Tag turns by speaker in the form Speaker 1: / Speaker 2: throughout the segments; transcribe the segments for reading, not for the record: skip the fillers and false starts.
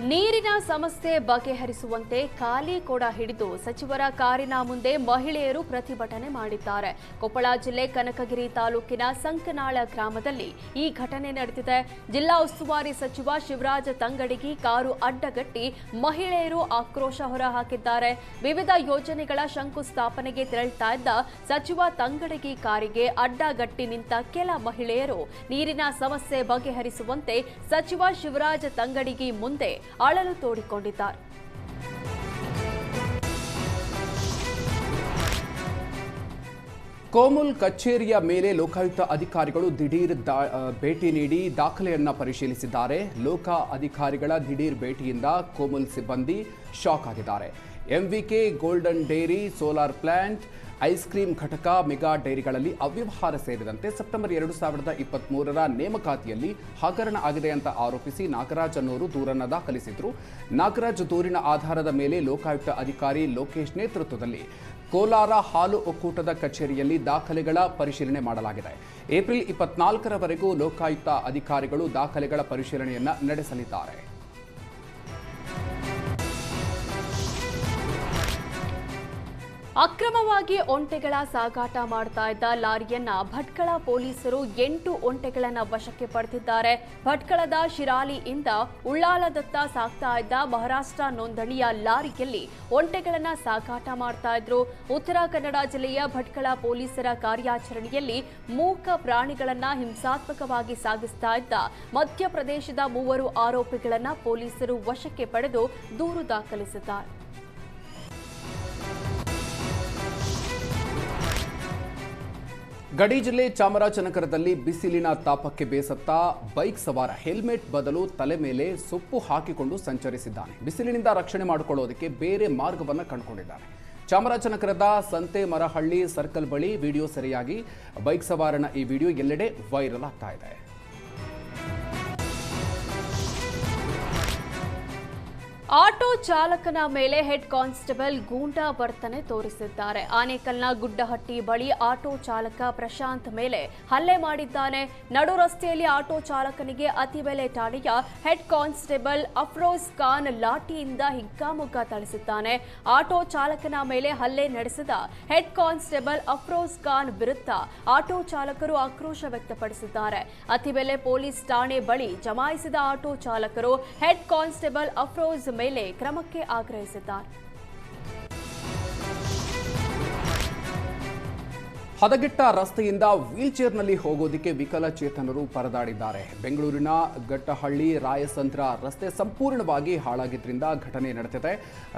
Speaker 1: ನೀರಿನ ಸಮಸ್ಯೆ ಬಗೆಹರಿಸುವಂತೆ ಖಾಲಿ ಕೊಡ ಹಿಡಿದು ಸಚಿವರ ಕಾರಿನ ಮುಂದೆ ಮಹಿಳೆಯರು ಪ್ರತಿಭಟನೆ ಮಾಡಿದ್ದಾರೆ. ಕೊಪ್ಪಳ ಜಿಲ್ಲೆ ಕನಕಗಿರಿ ತಾಲೂಕಿನ ಸಂಕನಾಳ ಗ್ರಾಮದಲ್ಲಿ ಈ ಘಟನೆ ನಡೆದಿದೆ. ಜಿಲ್ಲಾ ಉಸ್ತುವಾರಿ ಸಚಿವ ಶಿವರಾಜ ತಂಗಡಗಿ ಕಾರು ಅಡ್ಡಗಟ್ಟಿ ಮಹಿಳೆಯರು ಆಕ್ರೋಶ ಹೊರಹಾಕಿದ್ದಾರೆ. ವಿವಿಧ ಯೋಜನೆಗಳ ಶಂಕುಸ್ಥಾಪನೆಗೆ ತೆರಳುತ್ತಾ ಇದ್ದ ಸಚಿವ ತಂಗಡಗಿ ಕಾರಿಗೆ ಅಡ್ಡಗಟ್ಟಿ ನಿಂತ ಕೆಲ ಮಹಿಳೆಯರು ನೀರಿನ ಸಮಸ್ಯೆ ಬಗೆಹರಿಸುವಂತೆ ಸಚಿವ ಶಿವರಾಜ ತಂಗಡಗಿ ಮುಂದೆ ಅಳಲು ತೋಡಿಕೊಂಡಿದ್ದಾರೆ.
Speaker 2: ಕೋಮುಲ್ ಕಚೇರಿಯ ಮೇಲೆ ಲೋಕಾಯುಕ್ತ ಅಧಿಕಾರಿಗಳು ದಿಢೀರ್ ಭೇಟಿ ನೀಡಿ ದಾಖಲೆಯನ್ನ ಪರಿಶೀಲಿಸಿದ್ದಾರೆ. ಲೋಕ ಅಧಿಕಾರಿಗಳ ದಿಢೀರ್ ಭೇಟಿಯಿಂದ ಕೋಮುಲ್ ಸಿಬ್ಬಂದಿ ಶಾಕ್ ಆಗಿದ್ದಾರೆ. MVK golden dairy, solar plant, ice cream ಘಟಕ, ಮೆಗಾ ಡೈರಿಗಳಲ್ಲಿ ಅವ್ಯವಹಾರ ಸೇರಿದಂತೆ ಸೆಪ್ಟೆಂಬರ್ 2023ರ ನೇಮಕಾತಿಯಲ್ಲಿ ಹಗರಣ ಆಗಿದೆ ಅಂತ ಆರೋಪಿಸಿ ನಾಗರಾಜ್ ಅನ್ನೋರು ದೂರನ್ನು ದಾಖಲಿಸಿದ್ರು. ನಾಗರಾಜ್ ದೂರಿನ ಆಧಾರದ ಮೇಲೆ ಲೋಕಾಯುಕ್ತ ಅಧಿಕಾರಿ ಲೋಕೇಶ್ ನೇತೃತ್ವದಲ್ಲಿ ಕೋಲಾರ ಹಾಲು ಒಕ್ಕೂಟದ ಕಚೇರಿಯಲ್ಲಿ ದಾಖಲೆಗಳ ಪರಿಶೀಲನೆ ಮಾಡಲಾಗಿದೆ. ಏಪ್ರಿಲ್ 24ರವರೆಗೂ ಲೋಕಾಯುಕ್ತ ಅಧಿಕಾರಿಗಳು ದಾಖಲೆಗಳ ಪರಿಶೀಲನೆಯನ್ನ ನಡೆಸಲಿದ್ದಾರೆ.
Speaker 1: ಅಕ್ರಮವಾಗಿ ಒಂಟೆಗಳ ಸಾಗಾಟ ಮಾಡ್ತಾ ಇದ್ದ ಲಾರಿಯನ್ನ ಭಟ್ಕಳ ಪೊಲೀಸರು 8 ಒಂಟೆಗಳನ್ನು ವಶಕ್ಕೆ ಪಡೆದಿದ್ದಾರೆ. ಭಟ್ಕಳದ ಶಿರಾಲಿಯಿಂದ ಉಳ್ಳಾಲದತ್ತ ಸಾಗ್ತಾ ಇದ್ದ ಮಹಾರಾಷ್ಟ್ರ ನೋಂದಣಿಯ ಲಾರಿಯಲ್ಲಿ ಒಂಟೆಗಳನ್ನು ಸಾಗಾಟ ಮಾಡ್ತಾ ಇದ್ರು. ಉತ್ತರ ಕನ್ನಡ ಜಿಲ್ಲೆಯ ಭಟ್ಕಳ ಪೊಲೀಸರ ಕಾರ್ಯಾಚರಣೆಯಲ್ಲಿ ಮೂಕ ಪ್ರಾಣಿಗಳನ್ನ ಹಿಂಸಾತ್ಮಕವಾಗಿ ಸಾಗಿಸ್ತಾ ಇದ್ದ ಮಧ್ಯಪ್ರದೇಶದ 3 ಆರೋಪಿಗಳನ್ನ ಪೊಲೀಸರು ವಶಕ್ಕೆ ಪಡೆದು ದೂರು ದಾಖಲಿಸಿದ್ದಾರೆ.
Speaker 2: ಗಡಿ ಜಿಲ್ಲೆ ಚಾಮರಾಜನಗರದಲ್ಲಿ ಬಿಸಿಲಿನ ತಾಪಕ್ಕೆ ಬೇಸತ್ತ ಬೈಕ್ ಸವಾರ ಹೆಲ್ಮೆಟ್ ಬದಲು ತಲೆ ಮೇಲೆ ಸೊಪ್ಪು ಹಾಕಿಕೊಂಡು ಸಂಚರಿಸಿದ್ದಾನೆ. ಬಿಸಿಲಿನಿಂದ ರಕ್ಷಣೆ ಮಾಡಿಕೊಳ್ಳೋದಕ್ಕೆ ಬೇರೆ ಮಾರ್ಗವನ್ನು ಕಂಡುಕೊಂಡಿದ್ದಾನೆ. ಚಾಮರಾಜನಗರದ ಸಂತೆಮರಹಳ್ಳಿ ಸರ್ಕಲ್ ಬಳಿ ವಿಡಿಯೋ ಸೆರೆಯಾಗಿ ಬೈಕ್ ಸವಾರನ ಈ ವಿಡಿಯೋ ಎಲ್ಲೆಡೆ ವೈರಲ್ ಆಗ್ತಾ ಇದೆ.
Speaker 1: ಆಟೋ ಚಾಲಕನ ಮೇಲೆ ಹೆಡ್ ಕಾನ್ಸ್ಟೇಬಲ್ ಗೂಂಡಾ ವರ್ತನೆ ತೋರಿಸಿದ್ದಾರೆ. ಆನೇಕಲ್ನ ಗುಡ್ಡಹಟ್ಟಿ ಬಳಿ ಆಟೋ ಚಾಲಕ ಪ್ರಶಾಂತ್ ಮೇಲೆ ಹಲ್ಲೆ ಮಾಡಿದ್ದಾನೆ. ನಡು ರಸ್ತೆಯಲ್ಲಿ ಆಟೋ ಚಾಲಕನಿಗೆ ಅತಿಬೆಲೆ ಠಾಣೆಯ ಹೆಡ್ ಕಾನ್ಸ್ಟೇಬಲ್ ಅಫ್ರೋಜ್ ಖಾನ್ ಲಾಠಿಯಿಂದ ಹಿಗ್ಗಾಮುಗ್ಗಾ ಥಳಿಸಿದ್ದಾನೆ. ಆಟೋ ಚಾಲಕನ ಮೇಲೆ ಹಲ್ಲೆ ನಡೆಸಿದ ಹೆಡ್ ಕಾನ್ಸ್ಟೇಬಲ್ ಅಫ್ರೋಜ್ ಖಾನ್ ವಿರುದ್ಧ ಆಟೋ ಚಾಲಕರು ಆಕ್ರೋಶ ವ್ಯಕ್ತಪಡಿಸಿದ್ದಾರೆ. ಅತಿಬೆಲೆ ಪೊಲೀಸ್ ಠಾಣೆ ಬಳಿ ಜಮಾಯಿಸಿದ ಆಟೋ ಚಾಲಕರು ಹೆಡ್ ಕಾನ್ಸ್ಟೇಬಲ್ ಅಫ್ರೋಜ್ ಮೇಲೆ ಕ್ರಮಕ್ಕೆ ಆಗ್ರಹಿಸಿದ್ದಾರೆ.
Speaker 2: ಹದಗೆಟ್ಟ ರಸ್ತೆಯಿಂದ ವೀಲ್ಚೇರ್ನಲ್ಲಿ ಹೋಗೋದಕ್ಕೆ ವಿಕಲಚೇತನರು ಪರದಾಡಿದ್ದಾರೆ. ಬೆಂಗಳೂರಿನ ಗಟ್ಟಹಳ್ಳಿ ರಾಯಸಂದ್ರ ರಸ್ತೆ ಸಂಪೂರ್ಣವಾಗಿ ಹಾಳಾಗಿದ್ದರಿಂದ ಘಟನೆ ನಡೆದಿದೆ.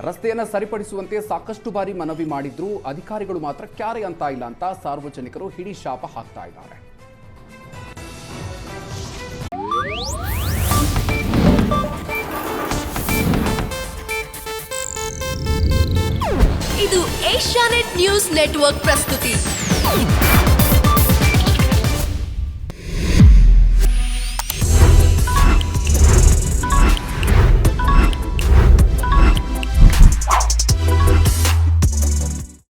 Speaker 2: ರಸ್ತೆಯನ್ನು ಸರಿಪಡಿಸುವಂತೆ ಸಾಕಷ್ಟು ಬಾರಿ ಮನವಿ ಮಾಡಿದ್ರೂ ಅಧಿಕಾರಿಗಳು ಮಾತ್ರ ಕ್ಯಾರೆ ಅಂತ ಇಲ್ಲ ಅಂತ ಸಾರ್ವಜನಿಕರು ಹಿಡಿ ಶಾಪ ಹಾಕ್ತಾ ಇದ್ದಾರೆ.
Speaker 3: ಇದು ಏಷ್ಯಾನೆಟ್ ನ್ಯೂಸ್ ನೆಟ್ವರ್ಕ್ ಪ್ರಸ್ತುತಿ.